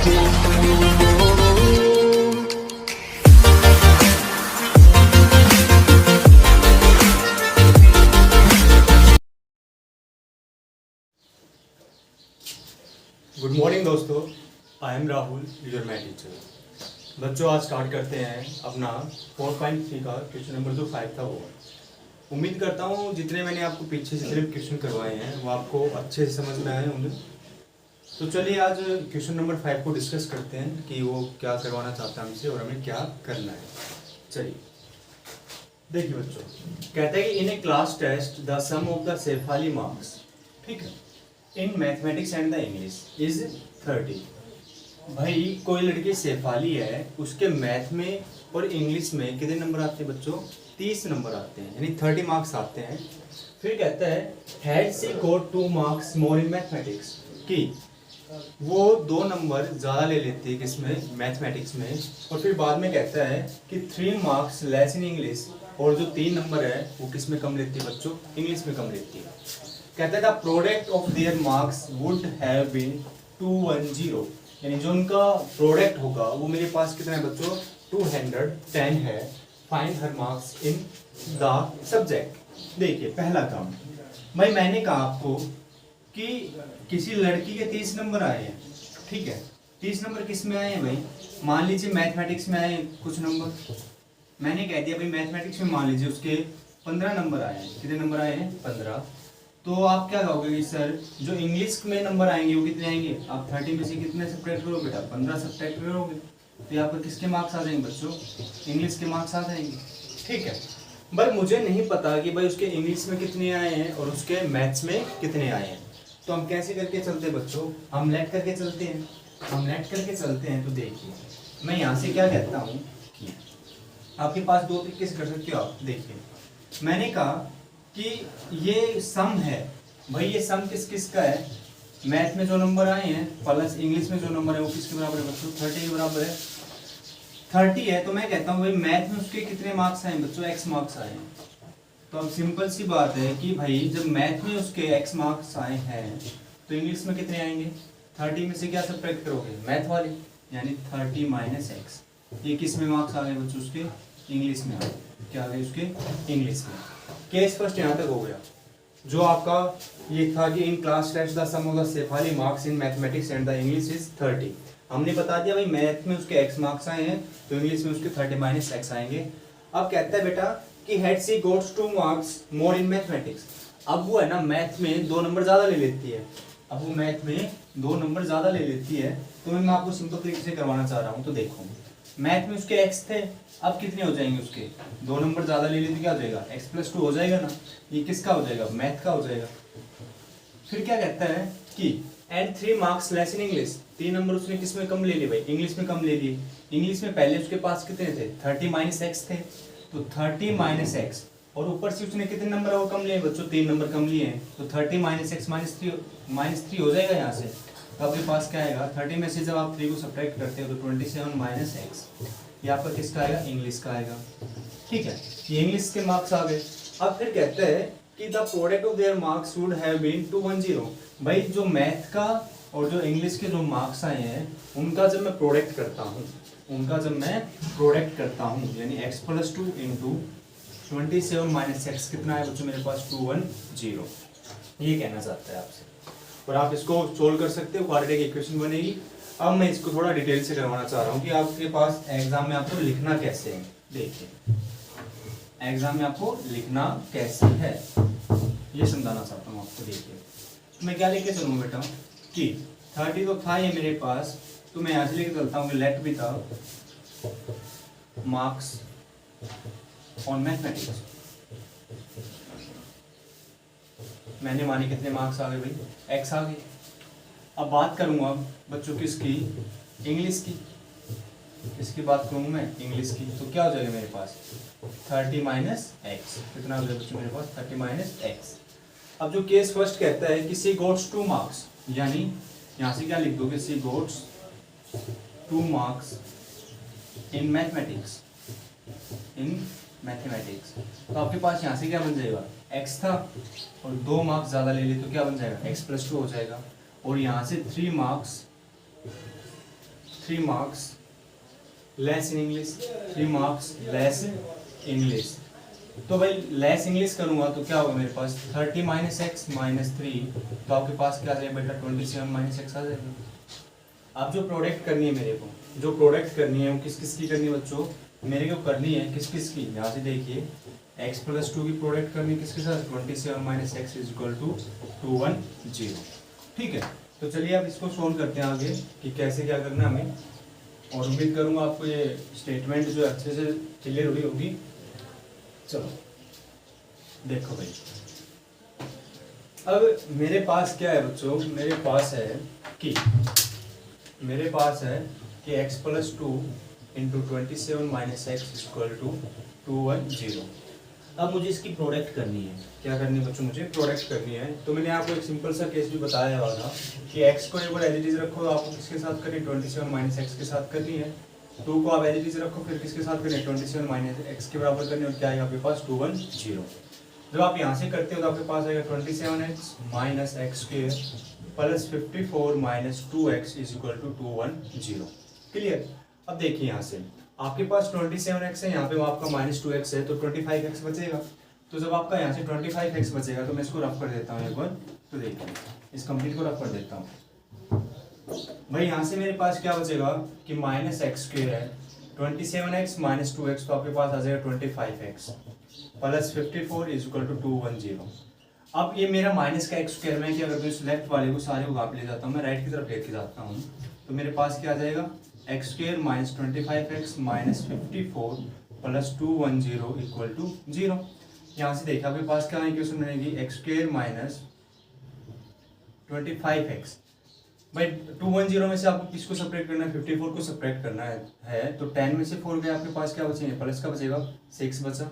Good morning दोस्तों, I am Rahul, your math teacher. बच्चों, आज स्टार्ट करते हैं अपना 4.3 का क्वेश्चन नंबर जो 5 था वो। उम्मीद करता हूँ जितने मैंने आपको पीछे से जितने क्वेश्चन करवाए हैं वो आपको अच्छे से समझ में आए होंगे। तो चलिए आज क्वेश्चन नंबर 5 को डिस्कस करते हैं कि वो क्या करवाना चाहता है हमसे और हमें क्या करना है। चलिए देखिए बच्चों, कहता है कि in a class test the sum of the Shefali marks, ठीक है, in mathematics and the English is 30। भाई कोई लड़की शेफाली है, उसके मैथ में और इंग्लिश में कितने नंबर आते हैं बच्चों? 30 नंबर आते हैं, यानी 30 मार्क्स आते हैं। फिर कहता है had she got 2 marks more in mathematics, कि वो 2 नंबर ज़्यादा ले लेती है किसमें? मैथमेटिक्स में। और फिर बाद में कहता है कि 3 मार्क्स लेस इन इंग्लिश, और जो 3 नंबर है वो किस में कम लेती है बच्चों? इंग्लिश में कम लेती है। कहता है the product of their marks would have been 210, यानी जो उनका प्रोडक्ट होगा वो मेरे पास कितना है बच्चों? 210 है। Find her marks in the subject. देखिए पहला काम, भाई मैंने कहा आपको कि किसी लड़की के 30 नंबर आए हैं, ठीक है। 30 नंबर किस में आए हैं भाई? मान लीजिए मैथमेटिक्स में आए कुछ नंबर, मैंने कह दिया भाई मैथमेटिक्स में मान लीजिए उसके 15 नंबर आए हैं। कितने नंबर आए हैं? 15। तो आप क्या कहोगे कि सर जो इंग्लिश में नंबर आएंगे वो कितने आएंगे? आप 30 में से कितने सब्ट्रैक्ट करोगे बेटा? 15 सब्ट्रैक्ट करोगे, तो यहाँ पर किसके मार्क्स आ जाएंगे बच्चों? इंग्लिश के मार्क्स आ जाएंगे, ठीक है। भाई मुझे नहीं पता कि भाई उसके इंग्लिश में कितने आए हैं और उसके मैथ्स में कितने आए हैं, तो हम कैसे करके चलते हैं बच्चों? हम लेट करके चलते हैं। हम लेट करके चलते हैं। तो देखिए मैं यहाँ से क्या कहता हूँ कि आपके पास 2 तरीके से कर सकते हो आप। देखिए मैंने कहा कि ये सम है, भाई ये सम किस किस का है? मैथ में जो नंबर आए हैं प्लस इंग्लिश में जो नंबर है वो किसके बराबर है बच्चों? 30 के बराबर है। 30 है तो मैं कहता हूँ भाई मैथ में उसके कितने मार्क्स आए बच्चों? x मार्क्स आए हैं। तो अब सिंपल सी बात है कि भाई जब मैथ में उसके x मार्क्स आए हैं तो इंग्लिश में कितने आएंगे? 30 में से क्या सब्ट्रैक्ट करोगे? मैथ वाले, यानी 30 माइनस एक्स। ये किस में मार्क्स आ गए बच्चों? उसके इंग्लिश में आ गए। क्या आ गए उसके? इंग्लिश में। केस फर्स्ट यहाँ तक हो गया। जो आपका ये था कि in class test the sum of the Shefali marks in mathematics and the English is 30। हमने बता दिया भाई मैथ में उसके x मार्क्स आए हैं तो इंग्लिश में उसके 30 माइनस एक्स आएंगे। अब कहता है बेटा कि had she goats 2 marks more in mathematics. अब वो है ना मैथ में 2 नंबर ज्यादा ले लेती है। अब वो मैथ में 2 नंबर ज्यादा ले लेती है, तो मैं आपको सिंपल तरीके से करवाना चाह रहा हूँ। तो देखो मैथ में उसके x थे, अब कितने हो जाएंगे उसके? 2 नंबर ज्यादा ले ली तो क्या हो जाएगा? x + 2 हो जाएगा ना। ये किसका हो जाएगा? मैथ का हो जाएगा। फिर क्या कहता है कि and 3 marks less in English. 3 number उसने किस में कम ले लिए भाई? इंग्लिश में कम ले लिए। इंग्लिश में पहले उसके पास कितने थे? 30 माइनस एक्स थे, तो 30 माइनस एक्स, और ऊपर से उसने कितने नंबर और कम लिए बच्चों? 3 नंबर कम लिए हैं, तो 30 माइनस एक्स माइनस 3 हो जाएगा यहाँ से। तो आपके पास क्या आएगा? 30 में से जब आप 3 को सब्ट्रैक्ट करते हो तो 27 माइनस एक्स, यहाँ पर किसका आएगा? इंग्लिश का आएगा, ठीक है। ये इंग्लिश के मार्क्स आ गए। अब फिर कहते हैं कि the product of their marks would have been 210। भाई जो मैथ का और जो इंग्लिश के जो मार्क्स आए हैं उनका जब मैं प्रोडक्ट करता हूँ, यानी x + 2 इंटू 27 माइनस एक्स कितना है बच्चों मेरे पास? 210। ये कहना चाहता है आपसे, और आप इसको सोल्व कर सकते हो, क्वाड्रेटिक इक्वेशन बनेगी। अब मैं इसको थोड़ा डिटेल से करवाना चाह रहा हूँ कि आपके पास एग्जाम में आपको लिखना कैसे है। देखिए एग्जाम में आपको लिखना कैसे है ये समझाना चाहता हूँ आपको। देखिए मैं क्या लेके चलूँ बेटा कि 30 तो था ये मेरे पास, तो मैं यहाँ से लेके चलता हूँ कि लेट भी था मार्क्स ऑन मैथमेटिक्स। मैंने माने कितने मार्क्स आ गए भाई? x आ गए। अब बात करूंगा बच्चों किसकी? इंग्लिश की। किसकी बात करूँ मैं? इंग्लिश की। तो क्या हो जाएगा मेरे पास? 30 माइनस एक्स। कितना हो जाएगा बच्चों मेरे पास? 30 माइनस एक्स। अब जो केस फर्स्ट कहता है कि सी गोट्स 2 मार्क्स, यानी यहाँ से क्या लिख दोगे? सी गोट्स 2 मार्क्स इन मैथमेटिक्स, तो आपके पास यहाँ से क्या बन जाएगा? x था और 2 मार्क्स ज्यादा ले लिए तो क्या बन जाएगा? x + 2 हो जाएगा। और यहाँ से 3 marks 3 marks less in English, 3 marks less English. तो भाई लेस इंग्लिश करूंगा तो क्या होगा मेरे पास 30 माइनस एक्स माइनस 3, तो आपके पास क्या आ जाएगा बेटा 27 माइनस एक्स आ जाएगा। अब जो प्रोडक्ट करनी है मेरे को, जो प्रोडक्ट करनी है वो किस किस की करनी है बच्चों, मेरे को करनी है किस किस की, यहाँ से देखिए x प्लस 2 की प्रोडक्ट करनी है किसके साथ 27 minus x is equal to 210। ठीक है, तो चलिए अब इसको सोल्व करते हैं आगे कि कैसे क्या करना है हमें, और उम्मीद करूंगा आपको ये स्टेटमेंट जो अच्छे से क्लियर हुई होगी। चलो देखो भाई, अब मेरे पास क्या है बच्चों, मेरे पास है कि x plus 2 into 27 minus x equal to 210। अब मुझे इसकी प्रोडक्ट करनी है, क्या करनी है बच्चों, मुझे प्रोडक्ट करनी है। तो मैंने आपको एक सिंपल सा केस भी बताया हुआ था कि x को एक बार एज इट इज रखो, आपको किसके साथ करनी है 27 माइनस एक्स के साथ करनी है। 2 को आप एज इट इज रखो, फिर किसके साथ करनी है 27 माइनस एक्स के बराबर करनी है, और क्या आएगा आपके पास 210। जब आप यहाँ से करते हो तो आपके पास आएगा 27x minus x square plus 54 minus 2x is equal to 210। Clear. अब देखिए यहाँ से आपके पास 27x है, यहाँ पे आपका माइनस 2x है, तो 25x बचेगा। तो जब आपका यहाँ से 25x बचेगा तो मैं इसको रफ कर देता हूँ एक बार, तो देखिए इस कंप्लीट को रफ कर देता हूँ भाई। यहाँ से मेरे पास क्या बचेगा कि माइनस एक्स स्क्वायर है, 27x माइनस 2x, तो आपके पास आ जाएगा 25x plus 54 is equal to 210। अब ये मेरा माइनस का एक्स स्क्वायर, मैं क्या करता हूँ इस लेफ्ट वाले को सारे को आप ले जाता हूँ, मैं राइट की तरफ लेके जाता हूँ, तो मेरे पास क्या आ जाएगा x square minus 25x minus 54 plus 210 equal to 0। यहाँ से देखिए आपके पास क्या इक्वेशन रहेगी एक्स स्क्वायर माइनस 25x भाई 210 में से आपको किसको सेपरेट करना है 54 को सेपरेट करना है, तो 10 में से 4 गए, आपके पास क्या बचेंगे प्लस का बचेगा 6 बचा।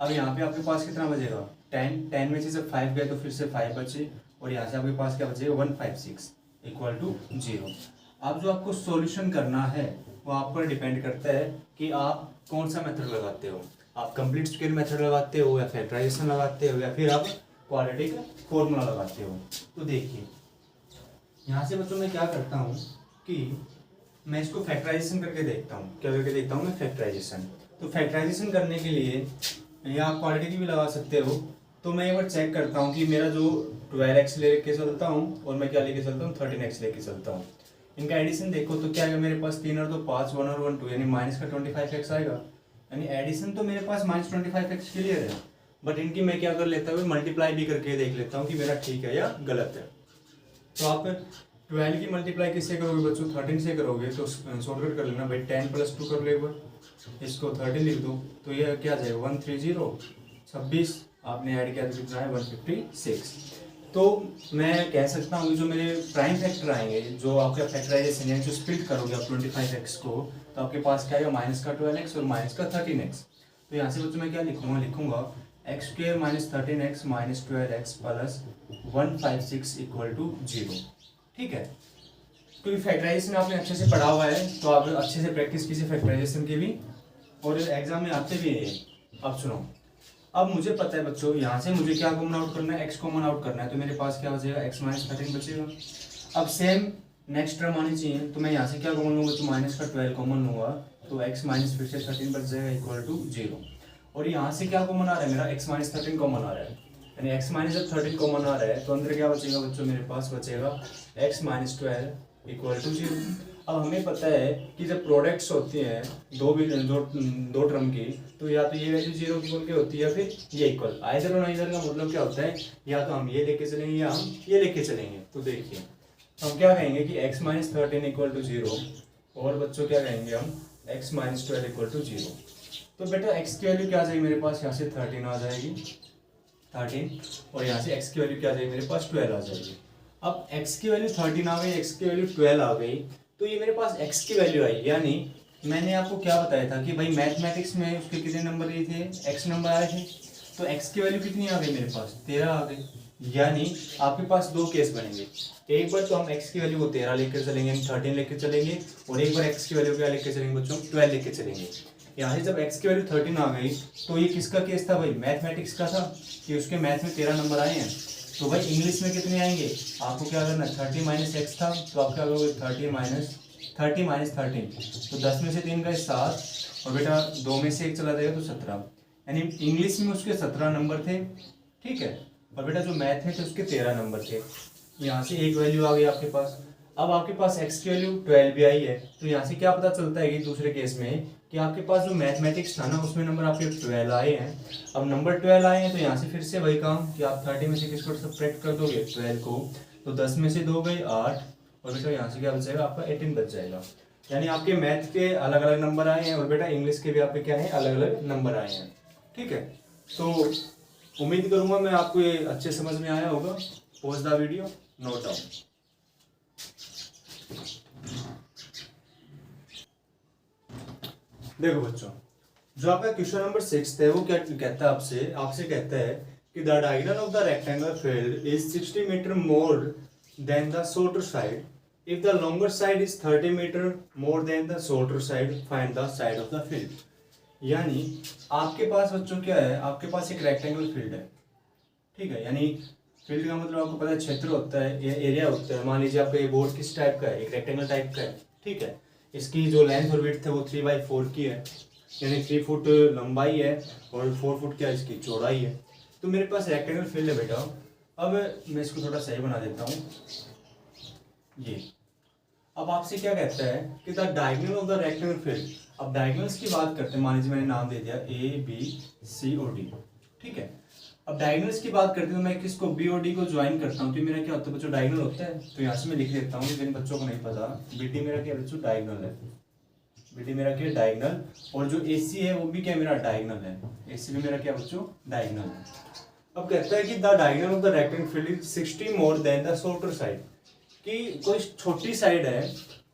अब यहाँ पे आपके पास कितना बचेगा 10 में से जब 5 गए तो फिर से 5 बचे, और यहाँ से आपके पास क्या बचेगा 156 इक्वल टू 0। अब जो आपको सॉल्यूशन करना है वो आप पर डिपेंड करता है कि आप कौन सा मेथड लगाते हो, आप कंप्लीट स्क्वायर मेथड लगाते हो या फैक्टराइजेशन लगाते हो या फिर आप क्वाड्रेटिक फॉर्मूला लगाते हो। तो देखिए यहाँ से बच्चों मैं क्या करता हूँ कि मैं इसको फैक्टराइजेशन करके देखता हूँ, क्या करके देखता हूँ मैं फैक्टराइजेशन। तो फैक्टराइजेशन करने के लिए या आप क्वाड्रेटिक भी लगा सकते हो, तो मैं एक बार चेक करता हूँ कि मेरा जो 12x लेके चलता हूँ और मैं क्या लेके चलता हूँ 13x लेके चलता हूँ, इनका एडिशन देखो तो क्या है मेरे पास 3 और 2 5 1 और 1 2 यानी माइनस का 25x आएगा, यानी एडिशन तो मेरे पास माइनस 25x क्लियर है, बट इनकी मैं क्या कर लेता हूँ मल्टीप्लाई भी करके देख लेता हूँ कि मेरा ठीक है या गलत है। तो आप 12 की मल्टीप्लाई किससे करोगे बच्चों 13 से करोगे, तो शॉर्टकट कर लेना भाई 10 प्लस 2 कर लो एक बार, इसको 13 लिख दो, तो ये क्या जाएगा 130 26 आपने ऐड किया तो कितना है 156। तो मैं कह सकता हूँ कि जो मेरे प्राइम फैक्टर आएंगे, जो आपका फैक्टराइजेशन है जो स्प्लिट करोगे आप 25x को, तो आपके पास क्या आएगा माइनस का 12x और माइनस का 13x। तो यहाँ से बच्चों मैं क्या लिखूंगा x square minus 13x minus 12x plus 156 equal to 0। ठीक है, क्योंकि फैक्टराइजेशन आपने अच्छे से पढ़ा हुआ है तो आप अच्छे से प्रैक्टिस कीजिए फैक्टराइजेशन की भी, और एग्जाम में आते भी है। अब सुनो, अब मुझे पता है बच्चों यहाँ से मुझे क्या कॉमन आउट करना है, x कॉमन आउट करना है, तो मेरे पास क्या बचेगा x माइनस 13 बचेगा। अब सेम नेक्स्ट टर्म आनी चाहिए, तो मैं यहाँ से क्या कॉमन लूँगा तो माइनस का 12 कॉमन लूँगा, तो x माइनस फिर से 13 बच जाएगा इक्वल टू 0। और यहाँ से क्या कॉमन आ रहा है मेरा x माइनस 13 कॉमन आ रहा है, यानी x माइनस जब 13 कॉमन आ रहा है तो अंदर क्या बचेगा बच्चों मेरे पास बचेगा x माइनस 12 इक्वल टू 0। अब हमें पता है कि जब प्रोडक्ट्स होती हैं दो टर्म की, तो या तो ये वैल्यू 0 की इक्वल के होती है या फिर ये इक्वल, आइदर और नाइदर का मतलब क्या होता है, या तो हम ये लेके चलेंगे या हम ये लेके चलेंगे। तो देखिए हम क्या कहेंगे कि x माइनस 13 इक्वल टू 0, और बच्चों क्या कहेंगे हम x माइनस 12 इक्वल टू 0। तो बेटा x की वैल्यू क्या आ जाएगी मेरे पास, यहाँ से 13 आ जाएगी 13, और यहाँ से x की वैल्यू क्या आ जाएगी मेरे पास 12 आ जाएगी। अब x की वैल्यू 13 आ गई, x की वैल्यू 12 आ गई, तो ये मेरे पास x की वैल्यू आई, यानी मैंने आपको क्या बताया था कि भाई मैथमेटिक्स में उसके कितने नंबर लिए थे x नंबर आए थे, तो x की वैल्यू कितनी आ गई मेरे पास 13 आ गई। यानी आपके पास दो केस बनेंगे, एक बार तो हम x की वैल्यू को 13 लेकर चलेंगे, 13 लेकर चलेंगे, और एक बार x की वैल्यू क्या लेकर चलेंगे बच्चों 12 लेकर चलेंगे। यहाँ से जब x की वैल्यू 13 आ गई तो ये किसका केस था भाई मैथमेटिक्स का था, कि उसके मैथ में 13 नंबर आए हैं। तो भाई इंग्लिश में कितने आएंगे, आपको क्या करना 30 माइनस एक्स था, तो आप क्या करोगे 30 माइनस 30 माइनस 13, तो 10 में से 3 गए 7, और बेटा 2 में से 1 चला जाएगा तो 17, यानी इंग्लिश में उसके 17 नंबर थे, ठीक है, और बेटा जो मैथ में थे उसके 13 नंबर थे। यहाँ से एक वैल्यू आ गई आपके पास। अब आपके पास x की वैल्यू 12 भी आई है, तो यहाँ से क्या पता चलता है कि दूसरे केस में कि आपके पास जो मैथमेटिक्स था ना उसमें नंबर आपके 12 आए हैं। अब नंबर 12 आए हैं तो यहाँ से फिर से वही काम कि आप 30 में से किसको सब्ट्रैक्ट कर दोगे 12 को, तो 10 में से 2 गई 8, और बेटा यहाँ से क्या बच जाएगा आपका 18 बच जाएगा। यानी आपके मैथ के अलग अलग नंबर आए हैं और बेटा इंग्लिश के भी आपके क्या है अलग अलग नंबर आए हैं, ठीक है। तो उम्मीद करूंगा मैं आपको ये अच्छे समझ में आया होगा। Pause the video, note down. देखो बच्चों, जो आपका क्वेश्चन नंबर 6 है वो क्या कहता है आपसे कहता है कि the diagonal of the rectangular field is 60 metre more than the shorter side. If the longer side is 30 metre more than the shorter side, find the side of the field. यानी आपके पास बच्चों क्या है, आपके पास एक रेक्टेंगुलर फील्ड है, ठीक है, यानी फील्ड का मतलब आपको पता है क्षेत्र होता है, ये एरिया होता है। मान लीजिए आपका ये बोर्ड किस टाइप का है, एक रेक्टेंगल टाइप का है, ठीक है। इसकी जो लेंथ और विड्थ है वो 3/4 की है, यानी 3 फुट लंबाई है और 4 फुट क्या इसकी चौड़ाई है। तो मेरे पास रेक्टेंगल फील्ड है बेटा। अब मैं इसको थोड़ा सही बना देता हूँ ये। अब आपसे क्या कहता है कि the diagonal of the rectangle field. अब डायगोनल्स की बात करते हैं, मान लीजिए मैंने नाम दे दिया ABCOD, ठीक है। अब डायगोनल्स की बात करते हैं तो मैं किसको BOD को ज्वाइन करता हूँ तो मेरा क्या होता है बच्चों डायगोनल होता है। तो यहाँ से मैं लिख देता हूँ, जिन बच्चों को नहीं पता BD मेरा क्या बच्चों डायगोनल है, BD मेरा क्या डायगोनल, और जो AC है वो भी क्या मेरा डायगोनल है, AC भी मेरा क्या बच्चों डायगोनल है। अब कहता है कि the diagonal of the rectangle field is 60 more than the shorter side, कि कोई छोटी साइड है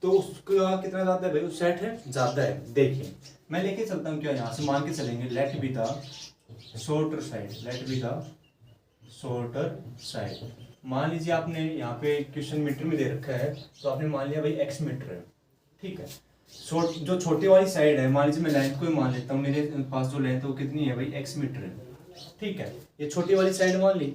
तो उसका कितना ज्यादा है भाई, उस साइड है ज्यादा है। देखिए मैं लेके चलता हूँ क्या, यहाँ से मान के चलेंगे let be the shorter side, let be the shorter side. मान लीजिए आपने यहाँ पे क्वेश्चन मीटर में दे रखा है तो आपने मान लिया भाई x मीटर है, ठीक है। जो छोटी वाली साइड है, मान लीजिए मैं लेंथ को ही मान लेता हूँ, मेरे पास जो लेंथ है वो कितनी है भाई x मीटर है, ठीक है। ये छोटी वाली साइड मान ली।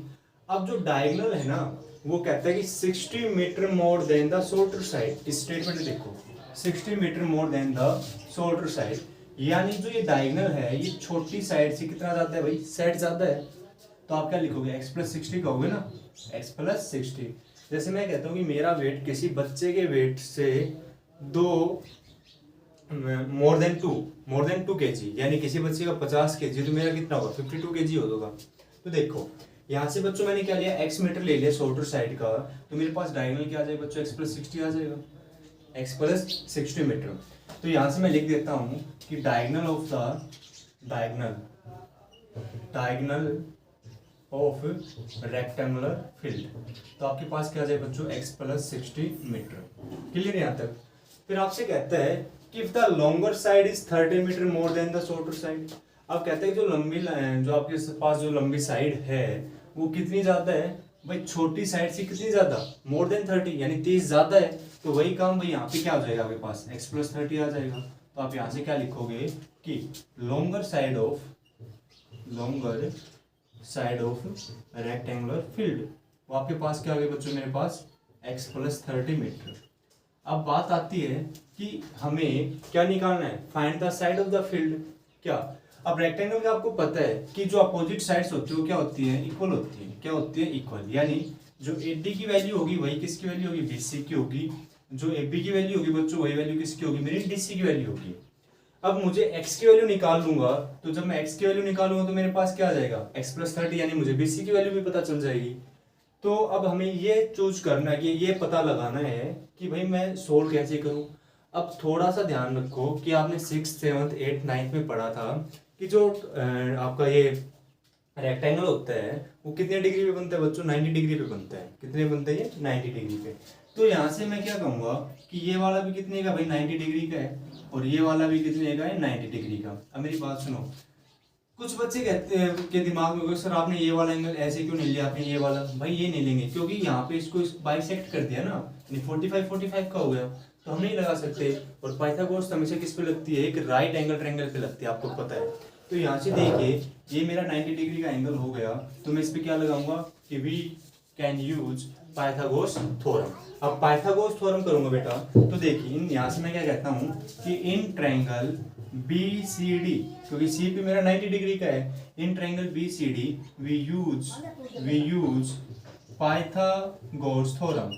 अब जो डायगोनल है ना वो कहता है कि 60 metre more than the shorter side. इस स्टेटमेंट में देखो 60 metre more than the shorter side, यानी जो ये डायगोनल है ये छोटी साइड से कितना ज्यादा है भाई, साइड ज्यादा है। तो आप क्या लिखोगे x प्लस 60 कहोगे ना, x प्लस 60। जैसे मैं कहता हूँ कि मेरा वेट किसी बच्चे के वेट से मोर देन टू kg, यानी किसी बच्चे का 50 kg, तो मेरा कितना होगा 52 kg होगा। तो देखो यहाँ से बच्चों मैंने क्या लिया, x मीटर ले लिया शॉर्टर साइड का, तो मेरे पास डायगोनल क्या आ जाएगा बच्चों, x प्लस 60 आ जाएगा, x प्लस 60 मीटर। तो यहाँ से मैं लिख देता हूँ कि डायगोनल ऑफ रेक्टेंगुलर फील्ड, तो आपके पास क्या आ जाएगा बच्चों x प्लस 60 मीटर। क्लियर यहाँ तक। फिर आपसे कहता है कि if the longer side is 30 metre more than the shorter side. अब कहते हैं जो आपके पास जो लंबी साइड है वो कितनी ज्यादा है भाई, छोटी साइड से कितनी ज्यादा, मोर देन 30, यानी 30 ज्यादा है। तो वही काम भाई यहाँ पे क्या हो जाएगा आपके पास x प्लस 30 आ जाएगा। तो आप यहाँ से क्या लिखोगे कि longer side of rectangular field, वो आपके पास क्या आ गया बच्चों, मेरे पास x प्लस 30 मीटर। अब बात आती है कि हमें क्या निकालना है, find the side of the field. क्या, अब रेक्टेंगल का आपको पता है कि जो अपोजिट साइड्स होती है वो क्या होती है, इक्वल होती है। क्या होती है, इक्वल। यानी जो AD की वैल्यू होगी वही किसकी वैल्यू होगी, BC की होगी। जो AB की वैल्यू होगी बच्चों वही वैल्यू किसकी होगी, मेरी DC की वैल्यू होगी। अब मुझे x की वैल्यू निकाल लूंगा, तो जब मैं x की वैल्यू निकालूंगा तो मेरे पास क्या आ जाएगा x प्लस 30, यानी मुझे BC की वैल्यू भी पता चल जाएगी। तो अब हमें ये चूज करना है कि ये पता लगाना है कि भाई मैं सोल्व कैसे करूं। अब थोड़ा सा ध्यान रखो कि आपने 6th 7th 8th 9th में पढ़ा था कि जो आपका ये रेक्टेंगल होता है वो कितने डिग्री पे बनता है बच्चों, 90 डिग्री पे बनता है। कितने बनता है ये, 90 डिग्री पे। तो यहाँ से मैं क्या कहूँगा कि ये वाला भी कितने का भाई, 90 डिग्री का है, और ये वाला भी कितने का है, 90 डिग्री का। अब मेरी बात सुनो, कुछ बच्चे कहते हैं के दिमाग में सर आपने ये वाला एंगल ऐसे क्यों नहीं लिया, आपने ये वाला, भाई ये नहीं लेंगे क्योंकि यहाँ पे इसको बाइसेक्ट कर दिया ना, 45 का हो गया, तो हम नहीं लगा सकते। और पाइथागोरस हमेशा किस पे लगती है, एक राइट एंगल ट्रायंगल पे लगती है, आपको पता है। तो यहाँ से देखिए ये मेरा 90 डिग्री का एंगल हो गया, तो मैं इस पे क्या लगाऊंगा कि we can use Pythagoras theorem. अब पाइथागोरस थ्योरम करूंगा बेटा, तो देखिए यहाँ से मैं क्या कहता हूँ कि इन ट्रायंगल BCD, क्योंकि CP मेरा 90 डिग्री का है, in triangle BCD we use Pythagoras theorem.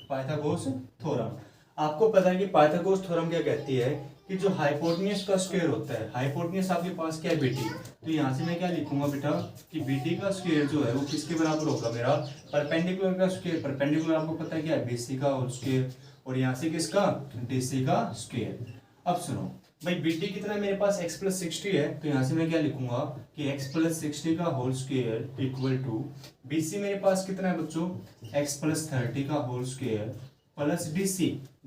Pythagoras theorem, आपको पता है कि पाइथागोरस थ्योरम क्या कहती है कि जो हाइपोटेन्यूज का स्क्वायर होता है, हाइपोटेन्यूज आपके पास क्या है BT, तो यहाँ से मैं क्या लिखूंगा बेटा कि BT का स्क्वायर जो है वो किसके बराबर होगा, मेरा परपेंडिकुलर का स्क्वायर। परपेंडिकुलर आपको पता है क्या है, BC का होल स्क्वायर, और यहाँ से किसका, DC का स्क्वायर। अब सुनो भाई, BT कितना है मेरे पास, x + 60 है, तो यहाँ से मैं क्या लिखूंगा कि x + 60 का whole square equal to BC मेरे पास कितना है बच्चों, x + 30 का होल स्क्वायर प्लस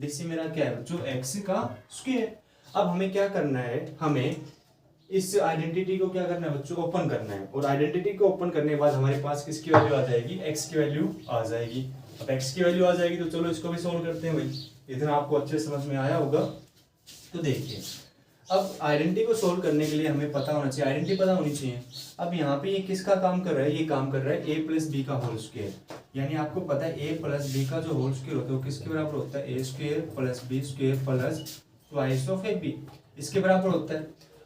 DC मेरा क्या है बच्चों, x का स्क्वायर। अब हमें क्या करना है, हमें इस आइडेंटिटी को क्या करना है बच्चों, ओपन करना है, और आइडेंटिटी को ओपन करने के बाद हमारे पास किसकी वैल्यू आ जाएगी, x की वैल्यू आ जाएगी। अब x की वैल्यू आ जाएगी तो चलो इसको भी सोल्व करते हैं भाई, इतना आपको अच्छे समझ में आया होगा। तो देखिए, अब आइडेंटिटी को सोल्व करने के लिए हमें पता होना चाहिए, आइडेंटिटी पता होनी चाहिए। अब यहाँ पे ये किसका काम कर रहा है, ये काम कर रहा है a + b का होल स्क्वायर, यानी आपको पता है a + b का जो होल स्क्वायर होता है वो किसके बराबर होता है, a² + b² + twice of ab, इसके बराबर होता है।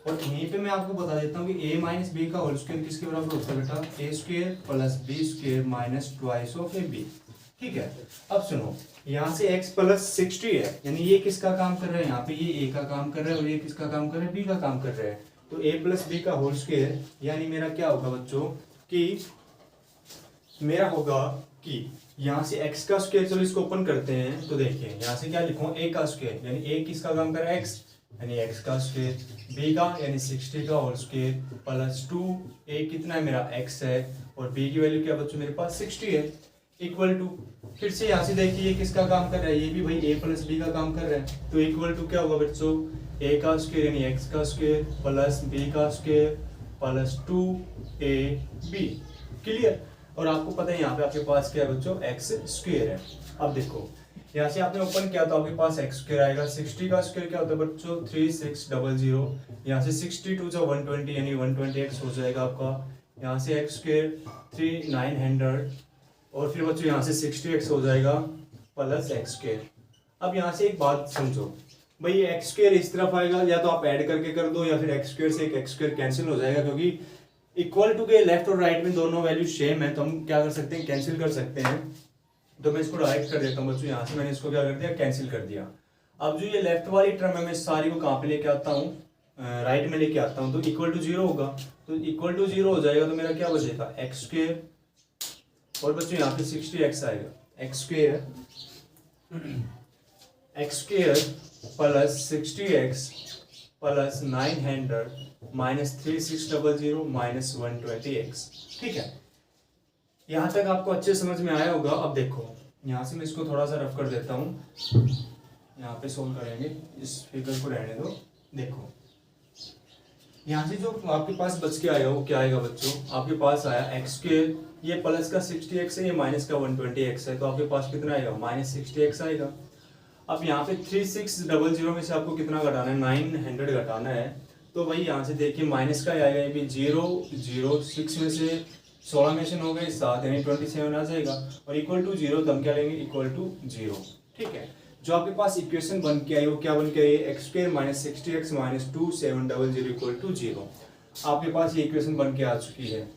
और यहीं पे मैं आपको बता देता हूँ कि a - b का होल स्क्वायर किसके बराबर होता है बेटा, a² + b² - twice of ab। ठीक है, अब सुनो, यहाँ से x + 60 है, यानी ये किसका काम कर रहा है, यहाँ पे ये a का काम कर रहा है और ये किसका काम कर रहा है, b का काम कर रहा है। तो a + b का होल स्क्वायर, यानी मेरा क्या होगा बच्चों कि मेरा होगा कि यहाँ से x का स्क्वायर, चलो इसको ओपन करते हैं, तो देखिए यहाँ से क्या लिखूँ, a का स्क्वायर, यानी a किसका काम कर रहा है, x, यानी x का स्क्वायर, b का यानी 60 का होल स्क्वायर प्लस 2, a कितना है मेरा x है, और b की वैल्यू क्या बच्चों मेरे पास 60 है, इक्वल टू, फिर से यहाँ से देखिए ये किसका काम कर रहा है, ये भी भाई a + b का काम कर रहा है, तो इक्वल टू क्या होगा बच्चों, a का स्क्वायर यानी x का स्क्वायर प्लस b का स्क्वायर प्लस 2ab। क्लियर, और आपको पता है यहाँ पे आपके पास क्या है बच्चों, x² है। अब देखो यहाँ से आपने ओपन किया तो आपके पास x² आएगा, 60 का स्क्वायर क्या होता है बच्चों 3600, यहाँ से 62 × 120 यानी 120x हो जाएगा आपका, यहाँ से x² 3900, और फिर बच्चों यहाँ से 60x हो जाएगा प्लस x²। अब यहाँ से एक बात समझो भाई, ये x² इस तरफ आएगा, या तो आप ऐड करके कर दो या फिर x² से एक x² कैंसिल हो जाएगा, क्योंकि इक्वल टू के लेफ्ट और राइट में दोनों वैल्यू सेम है, तो हम क्या कर सकते हैं, कैंसिल कर सकते हैं। तो मैं इसको डायरेक्ट कर देता हूँ बच्चों, यहाँ से मैंने इसको क्या कर दिया, कैंसिल कर दिया। अब जो ये लेफ्ट वाली टर्म है मैं सारी को कहाँ पे लेके आता हूँ, राइट में लेके आता हूँ, तो इक्वल टू 0 होगा, तो इक्वल टू 0 हो जाएगा, तो मेरा क्या बचेगा x², और बच्चों यहाँ पे 60x आएगा, x² plus 60x plus 900 minus 3600 minus 120x। ठीक है, यहाँ तक आपको अच्छे समझ में आया होगा। अब देखो यहाँ से मैं इसको थोड़ा सा रफ कर देता हूँ, यहाँ पे सोल्व करेंगे, इस फिगर को रहने दो। देखो यहाँ से जो आपके पास बच के आएगा वो क्या आएगा बच्चों, आपके पास आया x², ये प्लस का 60x है, ये माइनस का 120x है, तो आपके पास कितना आएगा, माइनस 60x आएगा। अब यहाँ पे 3600 में से आपको कितना घटाना है, 900 घटाना है, तो भाई यहाँ से देखिए माइनस का आएगा, ये भी 0 0 6 में से 16 में से हो गए 7 यानी 27 आ जाएगा, और इक्वल टू 0, तो हम क्या लेंगे, इक्वल टू 0। ठीक है, जो आपके पास इक्वेशन बन के आई वो क्या बन के आई, x² - 60x - 2700 इक्वल टू 0। आपके पास ये इक्वेशन बन के आ चुकी है।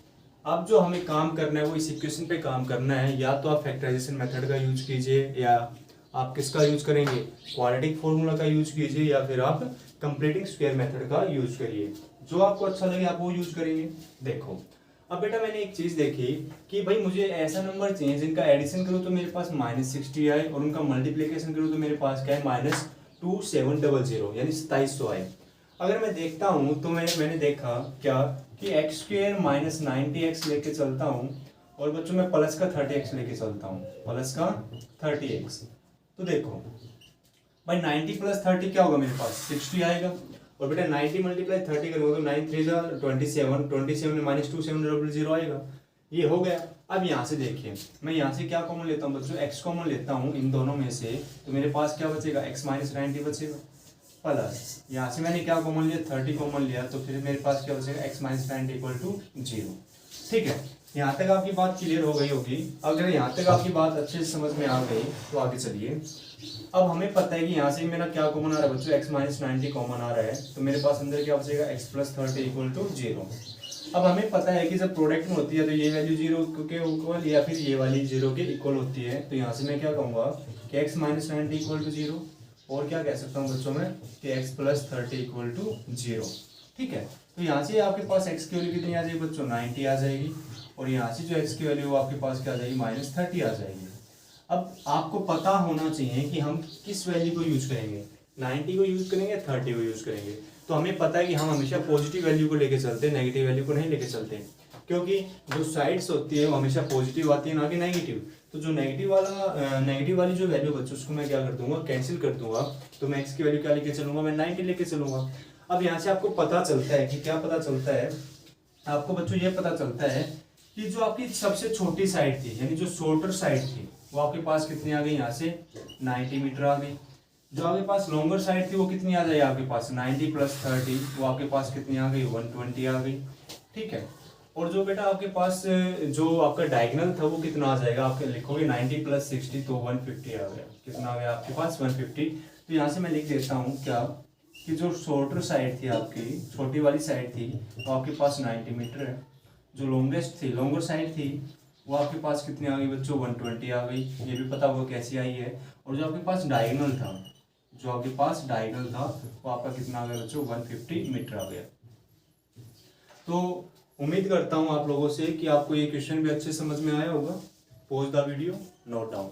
अब जो हमें काम करना है वो इस इक्वेशन पे काम करना है, या तो आप फैक्टराइजेशन मेथड का यूज कीजिए, या आप किसका यूज करेंगे, क्वाड्रेटिक फॉर्मूला का यूज कीजिए, या फिर आप कंप्लीटिंग स्क्वायर मेथड का यूज करिए, जो आपको अच्छा लगे आप वो यूज करेंगे। देखो अब बेटा मैंने एक चीज देखी कि भाई मुझे ऐसा नंबर चाहिए जिनका एडिशन करूँ तो मेरे पास -60 आए, और उनका मल्टीप्लिकेशन करूँ तो मेरे पास क्या है, -2700 यानी 2700 आए। अगर मैं देखता हूँ तो मैंने देखा क्या कि x² - 90x लेके चलता हूँ, और बच्चों मैं प्लस का 30x लेके चलता हूँ, प्लस का 30x। तो देखो भाई 90 + 30 क्या होगा, मेरे पास 60 आएगा, और बेटा 90 × 30 करूँगा तो 9 3 27, 27 में -2700 आएगा, ये हो गया। अब यहाँ से देखिए मैं यहाँ से क्या कॉमन लेता हूँ बच्चों, x कॉमन लेता हूँ इन दोनों में से, तो मेरे पास क्या बचेगा, x - 90 बचेगा, प्लस यहाँ से मैंने क्या कॉमन लिया, 30 कॉमन लिया, तो फिर मेरे पास क्या बचेगा, x - 90 = 0। ठीक है, यहाँ तक आपकी बात क्लियर हो गई होगी। अगर यहाँ तक आपकी बात अच्छे से समझ में आ गई तो आगे चलिए। अब हमें पता है कि यहाँ से मेरा क्या कॉमन आ रहा है बच्चों, x माइनस 90 कॉमन आ रहा है, तो मेरे पास अंदर क्या बचेगा, x प्लस 30 इक्वल टू 0। अब हमें पता है कि जब प्रोडक्ट में होती है तो ये वैल्यू 0 के इक्वल या फिर ये वाली 0 के इक्वल होती है, तो यहाँ से मैं क्या कहूँगा कि x माइनस 90 इक्वल टू 0, और क्या कह सकता हूँ बच्चों में कि x प्लस 30 इक्वल टू 0। ठीक है, तो यहाँ से आपके पास x की वैल्यू कितनी आ जाएगी बच्चों, 90 आ जाएगी, और यहाँ से जो x की वैल्यू आपके पास क्या आ जाएगी, माइनस 30 आ जाएगी। अब आपको पता होना चाहिए कि हम किस वैल्यू को यूज करेंगे, 90 को यूज करेंगे, 30 को यूज करेंगे। तो हमें पता है कि हम हमेशा पॉजिटिव वैल्यू को लेके चलते हैं, नेगेटिव वैल्यू को नहीं लेके चलते, क्योंकि जो साइड्स होती है वो हमेशा पॉजिटिव आती है ना कि नेगेटिव। तो जो नेगेटिव वाली जो वैल्यू बच्चों उसको मैं क्या कर दूंगा, कैंसिल कर दूंगा, तो मैं x की वैल्यू क्या लेके चलूंगा, मैं 90 लेके चलूंगा। अब यहाँ से आपको पता चलता है कि क्या पता चलता है आपको बच्चों, ये पता चलता है कि जो आपकी सबसे छोटी साइड थी यानी जो शॉर्टर साइड थी वो आपके पास कितनी आ गई, यहाँ से 90 मीटर आ गई। जो आपके पास लॉन्गर साइड थी वो कितनी आ जाएगी आपके पास, 90 प्लस 30, वो आपके पास कितनी आ गई, 120 आ गई। ठीक है, और जो बेटा आपके पास जो आपका डायगोनल था वो कितना आ जाएगा, आपके लिखोगे 90 प्लस 60 तो 150 आ गया। कितना आ गया आपके पास, 150। तो यहाँ से मैं लिख देता हूँ क्या कि जो शॉर्टर साइड थी आपकी, छोटी वाली साइड थी, वो आपके पास 90 मीटर है। जो लॉन्गेस्ट थी, लॉन्गर साइड थी, वो आपके पास कितनी आ गई बच्चों, 120 आ गई। ये भी पता होगा कैसी आई है। और जो आपके पास डायगोनल था, जो आपके पास डायगोनल था वो आपका कितना आ गया बच्चों, 150 मीटर आ गया। तो उम्मीद करता हूँ आप लोगों से कि आपको ये क्वेश्चन भी अच्छे समझ में आया होगा। Pause the video, note down.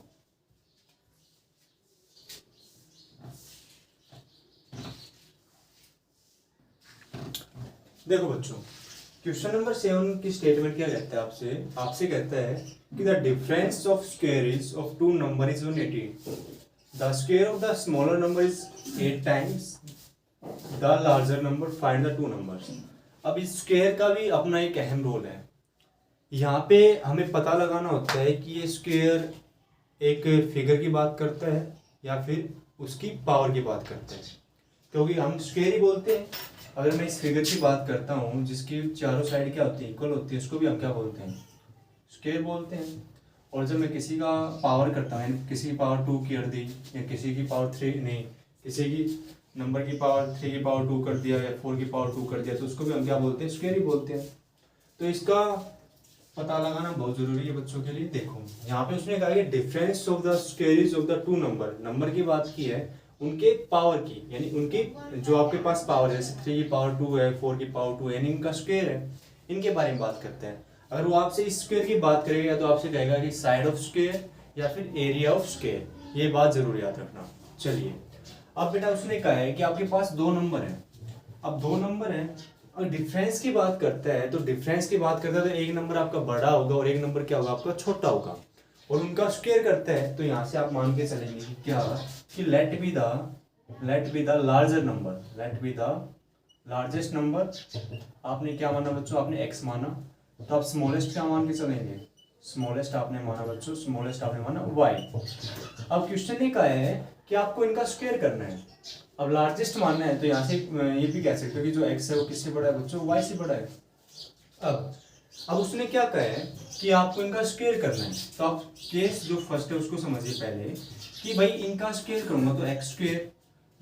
देखो बच्चों, क्वेश्चन नंबर 7 की स्टेटमेंट क्या कहता है, आपसे कहता है कि the difference of square is of two number is 180। The square of the smaller number is 8 times the larger number, find the two numbers. अब इस स्क्वायर का भी अपना एक अहम रोल है। यहाँ पे हमें पता लगाना होता है कि ये स्क्वायर एक फिगर की बात करता है या फिर उसकी पावर की बात करता है, क्योंकि हम स्क्वायर ही बोलते हैं। अगर मैं इस फिगर की बात करता हूँ जिसकी चारों साइड क्या होती है, इक्वल होती है, उसको भी हम क्या बोलते हैं, स्क्वायर बोलते हैं। और जब मैं किसी का पावर करता हूँ, किसी की पावर 2 कर दी, या किसी की पावर 3 नहीं, किसी की नंबर की पावर 3 की पावर 2 कर दिया या 4 की पावर 2 कर दिया, तो उसको भी हम क्या बोलते हैं, स्क्वायर ही बोलते हैं। तो इसका पता लगाना बहुत जरूरी है बच्चों के लिए। देखो यहाँ पे उसने कहा कि difference of the squares of the two number की बात की है, उनके पावर की, यानी उनकी जो आपके पास पावर है, जैसे 3 की पावर 2 है, 4 की पावर 2 है, यानी इनका स्क्वायर है, इनके बारे में बात करते हैं। अगर वो आपसे इस स्क्वायर की बात करेगा तो आपसे कहेगा कि साइड ऑफ स्क्वायर या फिर एरिया ऑफ स्क्वायर, ये बात जरूर याद रखना। चलिए, अब बेटा उसने कहा है कि आपके पास 2 नंबर है। अब 2 नंबर है, और डिफरेंस की बात करता है, तो डिफरेंस की बात करता है तो एक नंबर आपका बड़ा होगा और एक नंबर क्या होगा आपका छोटा होगा, और उनका स्क्वायर करता है। तो यहाँ से आप मान के चलेंगे कि क्या, कि let be the larger number, let be the largest number. आपने क्या माना बच्चों, आपने x माना, तो आप स्मॉलेस्ट क्या मान के चलेंगे, स्मॉलेस्ट आपने माना बच्चों, स्मॉलेस्ट आपने माना y। अब क्वेश्चन ये कहा है कि आपको इनका स्क्वायर करना है। अब लार्जेस्ट मानना है तो यहाँ से ये भी कह सकते हो कि जो x है वो किससे बड़ा है बच्चों, y से बड़ा है। अब उसने क्या कहा है कि आपको इनका स्क्वायर करना है, तो आप केस जो फर्स्ट है उसको समझिए पहले कि भाई इनका स्क्वायर करूंगा तो x स्क्वायर,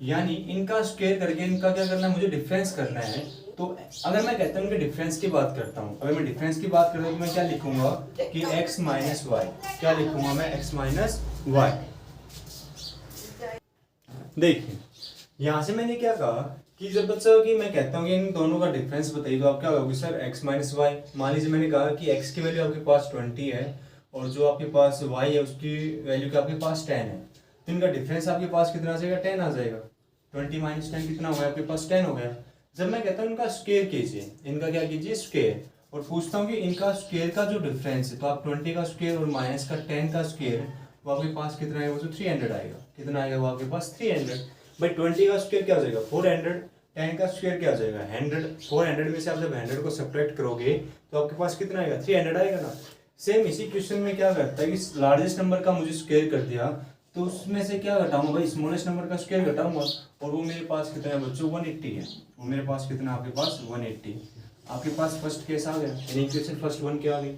यानी इनका स्क्वायर करके इनका क्या करना है, मुझे डिफरेंस करना है। तो अगर मैं कहता हूँ कि डिफरेंस की बात करता हूँ, अगर मैं डिफरेंस की बात करता हूँ तो मैं क्या लिखूंगा कि x माइनस वाई, क्या लिखूंगा मैं, x माइनस वाई। देखिए यहाँ से मैंने क्या कहा कि जब बच्चा कि मैं कहता हूँ कि इन दोनों का डिफरेंस बताइए, तो आप क्या कहोगे सर, x माइनस वाई। मान लीजिए मैंने कहा कि x की वैल्यू आपके पास 20 है और जो आपके पास y है उसकी वैल्यू क्या आपके पास 10 है, तो इनका डिफरेंस आपके पास कितना आ जाएगा, 10 आ जाएगा। 20 माइनस 10 कितना हो गया आपके पास, 10 हो गया। जब मैं कहता हूँ इनका स्क्वायर कीजिए, इनका क्या कीजिए, स्क्वायर, और पूछता हूँ कि इनका स्क्वायर का जो डिफरेंस है, तो आप 20 का स्क्वायर और माइनस का 10 का स्क्वायर, वो आपके पास कितना आएगा, वो 300 आएगा। कितना आएगा वो आपके पास, 300। भाई 20 का स्क्वायर क्या हो जाएगा, 400, 10 का स्क्वायर क्या हो जाएगा, 100। 400 में से आप जब 100 को सब्ट्रैक्ट करोगे तो आपके पास कितना आएगा, 300 आएगा ना। सेम इसी क्वेश्चन में क्या करता है कि लार्जेस्ट नंबर का मुझे स्क्वायर कर दिया, तो उसमें से क्या घटाऊंगा भाई, स्मॉलेस्ट नंबर का स्क्वायर घटाऊंगा, और वो मेरे पास कितना है बच्चों, 180 है। वो मेरे पास कितना आपके पास, 180। आपके पास फर्स्ट केस आ गया, यानी इक्वेशन फर्स्ट 1 क्या आ गई।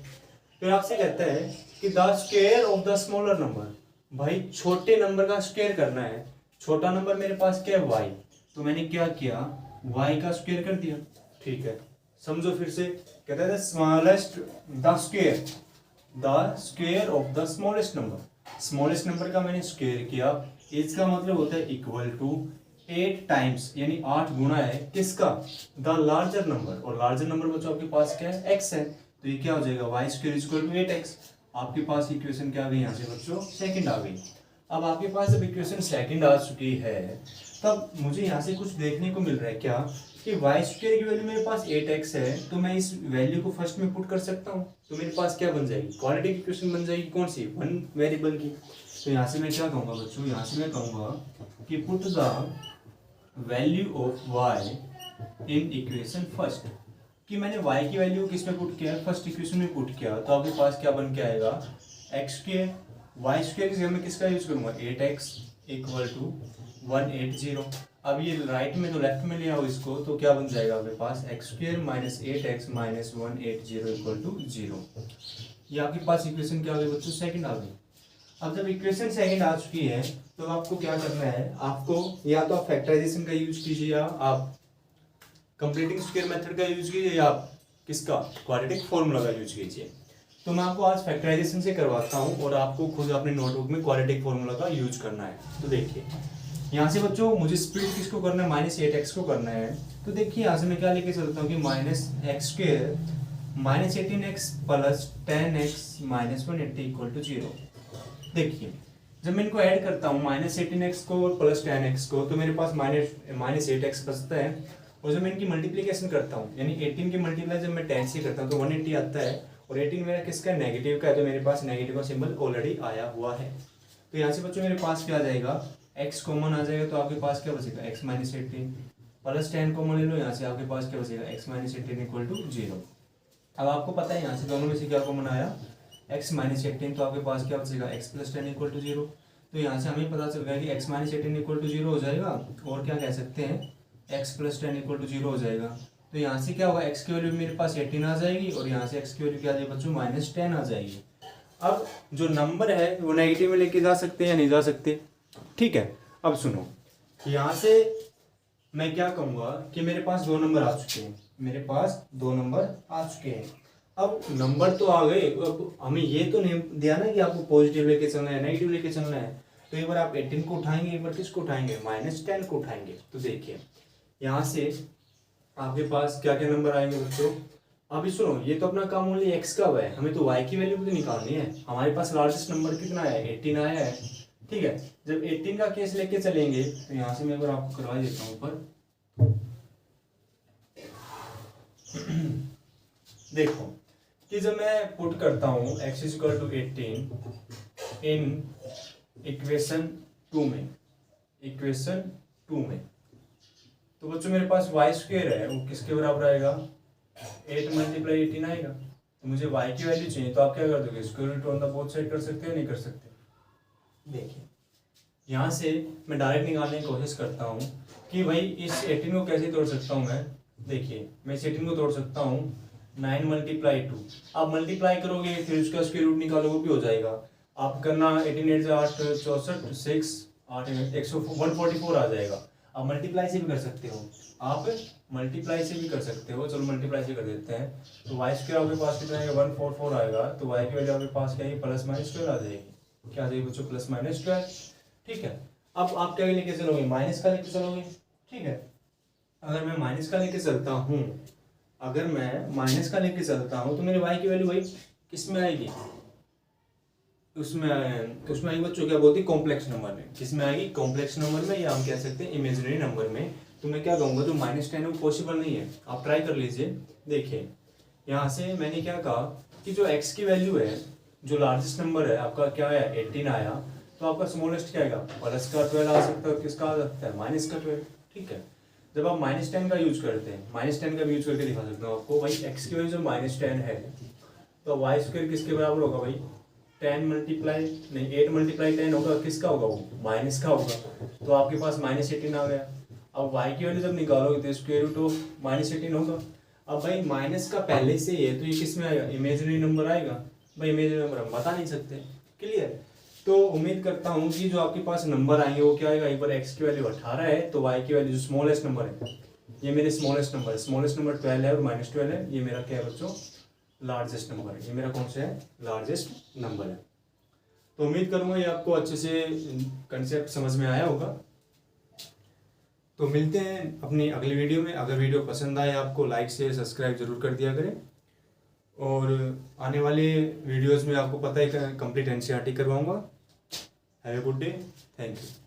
फिर आपसे कहता है कि the square of the smaller number, भाई छोटे नंबर का स्क्वायर करना है। छोटा नंबर मेरे पास क्या है y, तो मैंने क्या किया y का स्क्वायर कर दिया। ठीक है, समझो फिर से, कहता है smallest the square of the smallest number, smallest number का मैंने स्क्वायर किया। इसका मतलब होता है इक्वल टू 8 टाइम्स, यानी 8 गुना है किसका, द लार्जर नंबर। और लार्जर नंबर बच्चों आपके पास क्या है, x है, तो ये क्या हो जाएगा y square equal to 8x। आपके पास इक्वेशन क्या आ गई यहाँ से बच्चों, सेकंड आ गई। अब आपके पास जब इक्वेशन सेकंड आ चुकी है तब मुझे यहाँ से कुछ देखने को मिल रहा है क्या, कि y स्क्वायर की वैल्यू मेरे पास 8x है, तो मैं इस वैल्यू को फर्स्ट में पुट कर सकता हूँ, तो मेरे पास क्या बन जाएगी, क्वाड्रेटिक इक्वेशन बन जाएगी, कौन सी, वन वेरिएबल की। तो यहाँ से मैं क्या कहूँगा बच्चों, यहाँ से मैं कहूँगा कि put the value of y in equation first, कि मैंने y की वैल्यू किस में पुट किया, फर्स्ट इक्वेशन में पुट किया, तो आपके पास क्या बन के आएगा, x स्क्वायर, y स्क्वायर की जगह मैं किसका यूज करूंगा, 8x इक्वल टू 180। अब ये राइट में तो लेफ्ट में ले आओ इसको, तो क्या बन जाएगा आपके पास, x square minus 8x minus 180 equal to 0। ये आपके पास इक्वेशन क्या आ गई बच्चों, सेकंड आ गई। अब जब इक्वेशन सेकंड आ चुकी है तो आपको क्या करना है, आपको या तो आप फैक्टराइजेशन का यूज कीजिए, या आप कंप्लीटिंग स्क्वायर मेथड का यूज कीजिए, या आप किसका, क्वाड्रेटिक फॉर्मूला का यूज कीजिए। तो मैं आपको आज फैक्टराइजेशन से करवाता हूँ और आपको खुद अपने नोटबुक में क्वाड्रेटिक फॉर्मूला का यूज करना है। तो देखिए यहाँ से बच्चों मुझे स्प्लिट किसको करना है, माइनस 8x को करना है। तो देखिए यहाँ से मैं क्या लेके चलता हूँ कि minus x square minus 18x plus 10x minus 180 equal to 0। देखिए जब मैं इनको ऐड करता हूँ माइनस 18x को और प्लस 10x को, तो मेरे पास माइनस 8x बचता है। और जब मैं इनकी मल्टीप्लिकेशन करता हूँ, यानी 18 की मल्टीप्लाई जब मैं 10 से करता हूँ तो 180 आता है, और 18 मेरा किसका है, नेगेटिव का है, तो मेरे पास नेगेटिव का सिंबल ऑलरेडी आया हुआ है। तो यहाँ से बच्चों मेरे पास क्या आ जाएगा, x कॉमन आ जाएगा, तो आपके पास क्या बचेगा, x माइनस 18 प्लस 10 कॉमन ले लो, यहाँ से आपके पास क्या बचेगा, x माइनस 18 इक्वल टू 0। अब आपको पता है यहाँ से दोनों में से क्या कॉमन आया, x माइनस 18, तो आपके पास क्या बचेगा, x प्लस 10 इक्वल टू 0। तो यहाँ से हमें पता चल गया कि x माइनस 18 इक्वल टू 0 हो जाएगा, और क्या कह सकते हैं, x प्लस 10 इक्वल टू 0 हो जाएगा। तो यहाँ से क्या होगा, x की वैल्यू मेरे पास 18 आ जाएगी, और यहाँ से x की वैल्यू क्या आ जाएगी बच्चों, माइनस 10 आ जाएगी। अब जो नंबर है वो नेगेटिव में लेके जा सकते हैं या नहीं जा सकते, ठीक है। अब सुनो, यहाँ से मैं क्या कहूँगा कि मेरे पास दो नंबर आ चुके हैं, मेरे पास दो नंबर आ चुके हैं। अब नंबर तो आ गए, अब हमें ये तो नहीं दिया ना कि आपको पॉजिटिव लेके चलना है, नेगेटिव लेके चलना है। तो एक बार आप 18 को उठाएंगे, एक बार किसको उठाएंगे, माइनस 10 को उठाएंगे। तो देखिए यहाँ से आपके पास क्या क्या नंबर आएंगे बच्चों। अभी सुनो, ये तो अपना काम ओनली x का हुआ है, हमें तो y की वैल्यू भी निकालनी है। हमारे पास लार्जेस्ट नंबर कितना है, 18 आया है, ठीक है। जब 18 का केस लेके चलेंगे तो यहाँ से मैं एक बार आपको करवा देता हूँ ऊपर। देखो कि जब मैं पुट करता हूँ x equal to 18 in equation 2 में, इक्वेशन 2 में, तो बच्चों मेरे पास y स्क्वायर है, वो किसके बराबर आएगा, 8 मल्टीप्लाई 18 आएगा। तो मुझे y की वैल्यू चाहिए, तो आप क्या कर दोगे, square root on the both side कर सकते हो, नहीं कर सकते। देखिए यहाँ से मैं डायरेक्ट निकालने की कोशिश करता हूँ कि भाई इस 18 को कैसे तोड़ सकता हूँ मैं। देखिए मैं इस 18 को तोड़ सकता हूँ 9 मल्टीप्लाई 2, आप मल्टीप्लाई करोगे फिर उसका स्क्वायर रूट निकालोगे भी हो जाएगा। आप करना 18 8 8 64 6 8 144 आ जाएगा। आप मल्टीप्लाई से भी कर सकते हो, आप मल्टीप्लाई से भी कर सकते हो। चलो मल्टीप्लाई से कर देते हैं, तो वाई स्क्वायर आपके पास कितना आएगा, 144 आएगा। तो वाई की वैल्यू आपके पास क्या है, प्लस माइनस 12 आ जाएगी। क्या आ जाएगी बच्चों, प्लस माइनस 12, ठीक है। अब आप क्या लेके चलोगे, माइनस का लेके चलोगे, ठीक है। अगर मैं माइनस का लेके चलता हूँ, अगर मैं माइनस का लेके चलता हूँ तो मेरे वाई की वैल्यू भाई किस में आएगी, उसमें आएगी बच्चों, क्या बोलती है, कॉम्प्लेक्स नंबर में। किसमें आएगी, कॉम्प्लेक्स नंबर में, या हम कह सकते हैं इमेजिनरी नंबर में। तो मैं क्या कहूँगा, जो माइनस 10 है वो पॉसिबल नहीं है। आप ट्राई कर लीजिए। देखिए यहाँ से मैंने क्या कहा कि जो x की वैल्यू है, जो लार्जेस्ट नंबर है आपका क्या है, 18 आया, तो आपका स्मॉलेस्ट क्या आएगा, प्लस का 12 आ सकता है, किसका आ सकता है, माइनस का 12, ठीक है। जब आप माइनस 10 का यूज करते हैं, माइनस 10 का भी यूज करके दिखा सकता हूँ आपको। भाई x की वैल्यू जो माइनस 10 है, तो वाई स्क्वायर किसके बराबर होगा भाई, 10 मल्टीप्लाई नहीं 8 मल्टीप्लाई 10 होगा, किसका होगा वो, माइनस का होगा। तो आपके पास माइनस 18 आ गया। अब y की वैल्यू जब निकालोगे तो स्क्वायर रूट ऑफ माइनस 18 होगा। अब भाई माइनस का पहले से ही है, तो ये किस में आएगा, इमेजिनरी नंबर आएगा। भाई इमेजिनरी नंबर हम बता नहीं सकते। क्लियर। तो उम्मीद करता हूँ कि जो आपके पास नंबर आएंगे वो क्या आएगा, एक बार एक्स की वैल्यू 18 है तो वाई की वैल्यू जो स्मॉलेस्ट नंबर है, ये मेरे स्मॉलेस्ट नंबर है, स्मॉलेस्ट नंबर 12 है और -12 है, ये मेरा क्या है बच्चों, लार्जेस्ट नंबर है। ये मेरा कौन सा है, लार्जेस्ट नंबर है। तो उम्मीद करूँगा ये आपको अच्छे से कंसेप्ट समझ में आया होगा। तो मिलते हैं अपनी अगली वीडियो में। अगर वीडियो पसंद आए आपको, लाइक शेयर सब्सक्राइब जरूर कर दिया करें। और आने वाले वीडियोस में आपको पता है कंप्लीट एनसीईआरटी करवाऊंगा। Have a good day, thank you.